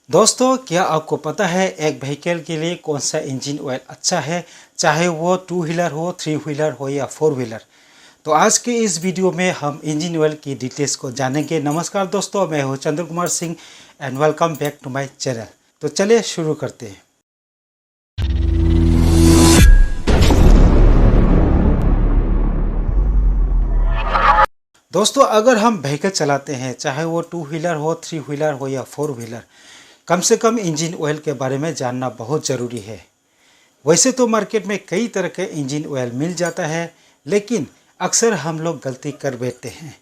दोस्तों, क्या आपको पता है एक व्हीकल के लिए कौन सा इंजन ऑयल अच्छा है, चाहे वो 2 व्हीलर हो, 3 व्हीलर हो या 4 व्हीलर। तो आज के इस वीडियो में हम इंजन ऑयल की डिटेल्स को जानेंगे। नमस्कार दोस्तों, मैं हूं Chandra Kumar Singh and welcome back to my channel. तो चलिए शुरू करते हैं। दोस्तों, अगर हम व्हीकल चलाते हैं, चाहे वो 2 व्हीलर हो, 3 व्हीलर हो या 4 व्हीलर, कम से कम इंजन ऑयल के बारे में जानना बहुत ज़रूरी है। वैसे तो मार्केट में कई तरह के इंजन ऑयल मिल जाता है, लेकिन अक्सर हम लोग गलती कर बैठते हैं।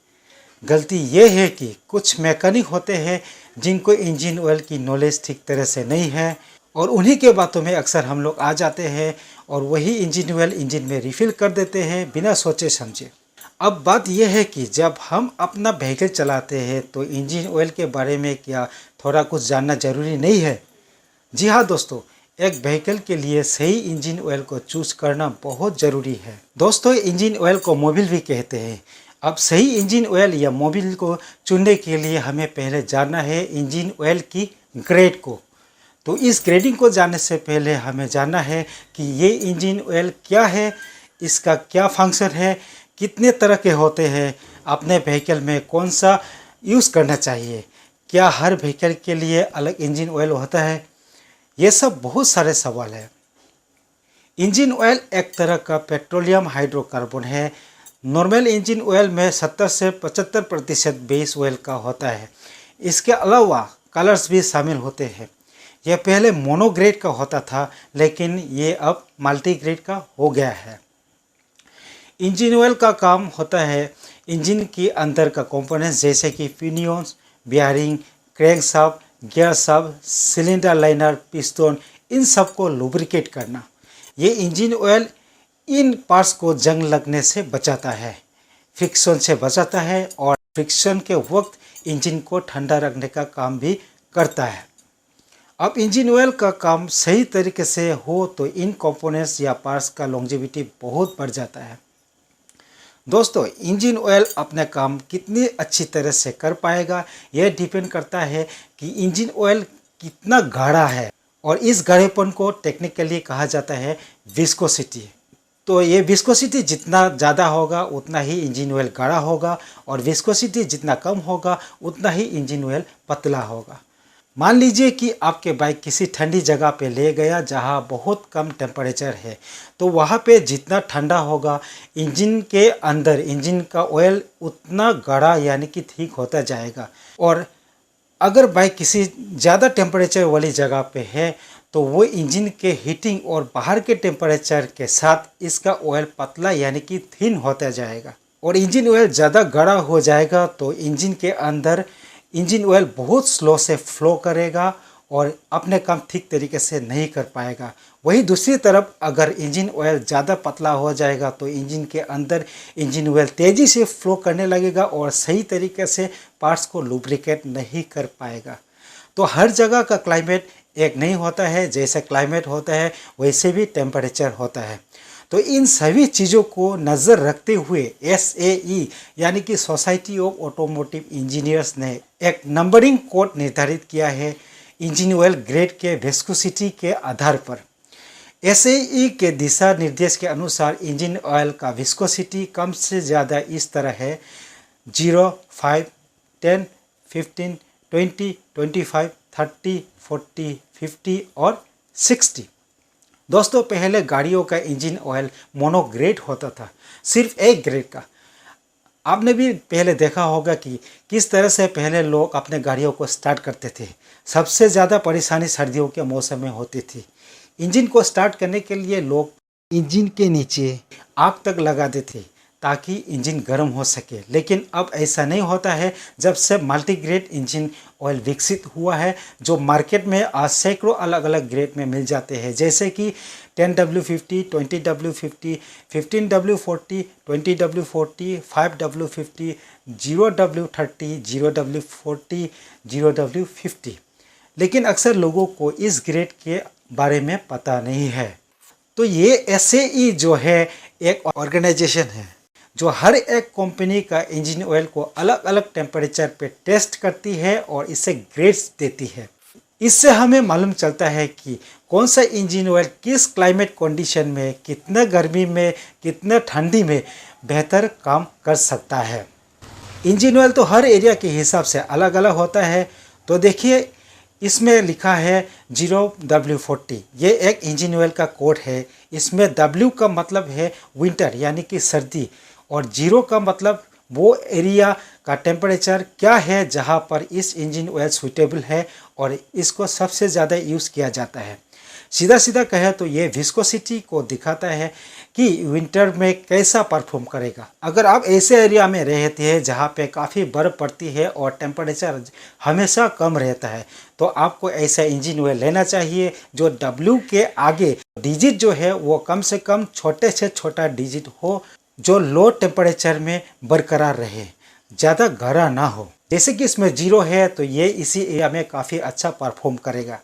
गलती ये है कि कुछ मैकेनिक होते हैं जिनको इंजन ऑयल की नॉलेज ठीक तरह से नहीं है, और उन्हीं के बातों में अक्सर हम लोग आ जाते हैं और वही इंजन ऑयल इंजन में रिफ़िल कर देते हैं बिना सोचे समझे। अब बात यह है कि जब हम अपना व्हीकल चलाते हैं तो इंजन ऑयल के बारे में क्या थोड़ा कुछ जानना ज़रूरी नहीं है? जी हाँ दोस्तों, एक व्हीकल के लिए सही इंजन ऑयल को चूज़ करना बहुत ज़रूरी है। दोस्तों, इंजन ऑयल को मोबिल भी कहते हैं। अब सही इंजन ऑयल या मोबिल को चुनने के लिए हमें पहले जानना है इंजन ऑयल की ग्रेड को। तो इस ग्रेडिंग को जानने से पहले हमें जानना है कि ये इंजन ऑयल क्या है, इसका क्या फंक्शन है, कितने तरह के होते हैं, अपने व्हीकल में कौन सा यूज़ करना चाहिए, क्या हर व्हीकल के लिए अलग इंजन ऑयल होता है, ये सब बहुत सारे सवाल हैं। इंजन ऑयल एक तरह का पेट्रोलियम हाइड्रोकार्बन है। नॉर्मल इंजन ऑयल में 70 से 75% बेस ऑयल का होता है। इसके अलावा कलर्स भी शामिल होते हैं। यह पहले मोनोग्रेड का होता था, लेकिन ये अब मल्टीग्रेड का हो गया है। इंजन ऑयल का काम होता है इंजन के अंदर का कंपोनेंट्स जैसे कि pinions, bearing, crankshaft, gear shaft, cylinder liner, piston, इन सब को लुब्रिकेट करना। ये इंजन ऑयल इन पार्ट्स को जंग लगने से बचाता है, फ्रिक्शन से बचाता है, और फ्रिक्शन के वक्त इंजन को ठंडा रखने का काम भी करता है। अब इंजन ऑयल का काम सही तरीके से हो तो इन कंपोनेंट्स या पार्ट्स का लॉन्जेविटी बहुत बढ़ जाता है। दोस्तों, इंजन ऑयल अपने काम कितनी अच्छी तरह से कर पाएगा, यह डिपेंड करता है कि इंजन ऑयल कितना गाढ़ा है, और इस गाढ़ेपन को टेक्निकली कहा जाता है विस्कोसिटी। तो ये विस्कोसिटी जितना ज़्यादा होगा उतना ही इंजन ऑयल गाढ़ा होगा, और विस्कोसिटी जितना कम होगा उतना ही इंजन ऑयल पतला होगा। मान लीजिए कि आपके बाइक किसी ठंडी जगह पे ले गया जहाँ बहुत कम टेम्परेचर है, तो वहाँ पे जितना ठंडा होगा इंजन के अंदर इंजन का ऑयल उतना गाढ़ा यानी कि ठीक होता जाएगा। और अगर बाइक किसी ज़्यादा टेम्परेचर वाली जगह पे है तो वो इंजन के हीटिंग और बाहर के टेम्परेचर के साथ इसका ऑयल पतला यानी कि थिन होता जाएगा, और इंजन ऑयल ज़्यादा गाढ़ा हो जाएगा तो इंजन के अंदर इंजन ऑयल बहुत स्लो से फ्लो करेगा और अपने काम ठीक तरीके से नहीं कर पाएगा। वही दूसरी तरफ अगर इंजन ऑयल ज़्यादा पतला हो जाएगा तो इंजन के अंदर इंजन ऑयल तेज़ी से फ्लो करने लगेगा और सही तरीके से पार्ट्स को लुब्रिकेट नहीं कर पाएगा। तो हर जगह का क्लाइमेट एक नहीं होता है, जैसे क्लाइमेट होता है वैसे भी टेम्परेचर होता है। तो इन सभी चीज़ों को नज़र रखते हुए SAE यानी कि सोसाइटी ऑफ ऑटोमोटिव इंजीनियर्स ने एक नंबरिंग कोड निर्धारित किया है इंजन ऑयल ग्रेड के विस्कोसिटी के आधार पर। SAE के दिशा निर्देश के अनुसार इंजन ऑयल का विस्कोसिटी कम से ज़्यादा इस तरह है: 0, 5, 10, 15, 20, 25, 30, 40, 50 और 60। दोस्तों, पहले गाड़ियों का इंजन ऑयल मोनोग्रेड होता था, सिर्फ एक ग्रेड का। आपने भी पहले देखा होगा कि किस तरह से पहले लोग अपने गाड़ियों को स्टार्ट करते थे। सबसे ज़्यादा परेशानी सर्दियों के मौसम में होती थी। इंजन को स्टार्ट करने के लिए लोग इंजन के नीचे आग तक लगा देते ताकि इंजन गर्म हो सके, लेकिन अब ऐसा नहीं होता है। जब से मल्टीग्रेड इंजन ऑयल विकसित हुआ है, जो मार्केट में आज सैकड़ों अलग अलग ग्रेड में मिल जाते हैं, जैसे कि 10W50, 20W50, 15W40, 20W40, 5W50, 0W30, 0W40, 0W50। लेकिन अक्सर लोगों को इस ग्रेड के बारे में पता नहीं है। तो ये SAE जो है एक ऑर्गेनाइजेशन है जो हर एक कंपनी का इंजन ऑयल को अलग अलग टेम्परेचर पे टेस्ट करती है और इसे ग्रेड्स देती है। इससे हमें मालूम चलता है कि कौन सा इंजन ऑयल किस क्लाइमेट कंडीशन में, कितने गर्मी में, कितने ठंडी में बेहतर काम कर सकता है। इंजन ऑयल तो हर एरिया के हिसाब से अलग अलग होता है। तो देखिए इसमें लिखा है 0W40, ये एक इंजन ऑयल का कोड है। इसमें W का मतलब है विंटर यानी कि सर्दी, और 0 का मतलब वो एरिया का टेम्परेचर क्या है जहाँ पर इस इंजन ऑयल सूटेबल है और इसको सबसे ज़्यादा यूज़ किया जाता है। सीधा सीधा कहे तो ये विस्कोसिटी को दिखाता है कि विंटर में कैसा परफॉर्म करेगा। अगर आप ऐसे एरिया में रहते हैं जहाँ पे काफ़ी बर्फ़ पड़ती है और टेम्परेचर हमेशा कम रहता है, तो आपको ऐसा इंजन ऑयल लेना चाहिए जो W के आगे डिजिट जो है वो कम से कम छोटे से छोटा डिजिट हो, जो लो टेम्परेचर में बरकरार रहे, ज़्यादा गहरा ना हो। जैसे कि इसमें 0 है तो ये इसी एरिया में काफ़ी अच्छा परफॉर्म करेगा।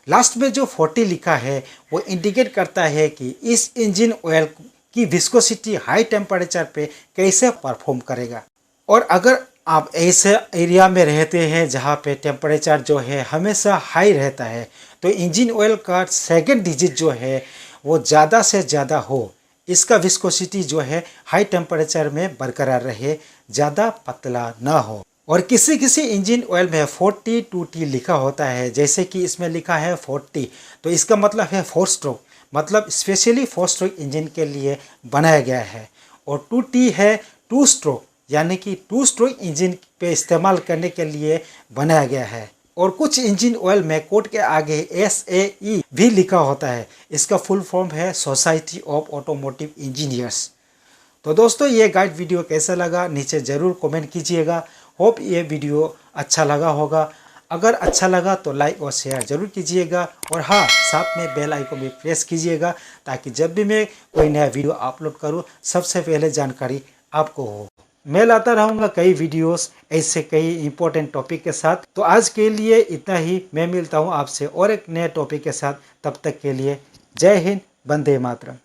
लास्ट में जो 40 लिखा है वो इंडिकेट करता है कि इस इंजन ऑयल की विस्कोसिटी हाई टेम्परेचर पे कैसे परफॉर्म करेगा। और अगर आप ऐसे एरिया में रहते हैं जहाँ पे टेम्परेचर जो है हमेशा हाई रहता है, तो इंजन ऑयल का सेकंड डिजिट जो है वो ज़्यादा से ज़्यादा हो, इसका विस्कोसिटी जो है हाई टेम्परेचर में बरकरार रहे, ज़्यादा पतला ना हो। और किसी किसी इंजन ऑयल में 42T लिखा होता है, जैसे कि इसमें लिखा है 40, तो इसका मतलब है 4 स्ट्रोक, मतलब स्पेशली 4 स्ट्रोक इंजन के लिए बनाया गया है। और 2T है 2 स्ट्रोक, यानी कि 2 स्ट्रोक इंजन पे इस्तेमाल करने के लिए बनाया गया है। और कुछ इंजन ऑयल में कोड के आगे SAE भी लिखा होता है, इसका फुल फॉर्म है सोसाइटी ऑफ ऑटोमोटिव इंजीनियर्स। तो दोस्तों ये गाइड वीडियो कैसा लगा नीचे ज़रूर कमेंट कीजिएगा। होप ये वीडियो अच्छा लगा होगा। अगर अच्छा लगा तो लाइक और शेयर ज़रूर कीजिएगा, और हाँ, साथ में बेल आइकन भी प्रेस कीजिएगा ताकि जब भी मैं कोई नया वीडियो अपलोड करूँ सबसे पहले जानकारी आपको हो। मैं लाता रहूँगा कई वीडियोस ऐसे कई इंपॉर्टेंट टॉपिक के साथ। तो आज के लिए इतना ही, मैं मिलता हूँ आपसे और एक नए टॉपिक के साथ। तब तक के लिए जय हिंद, वंदे मातरम।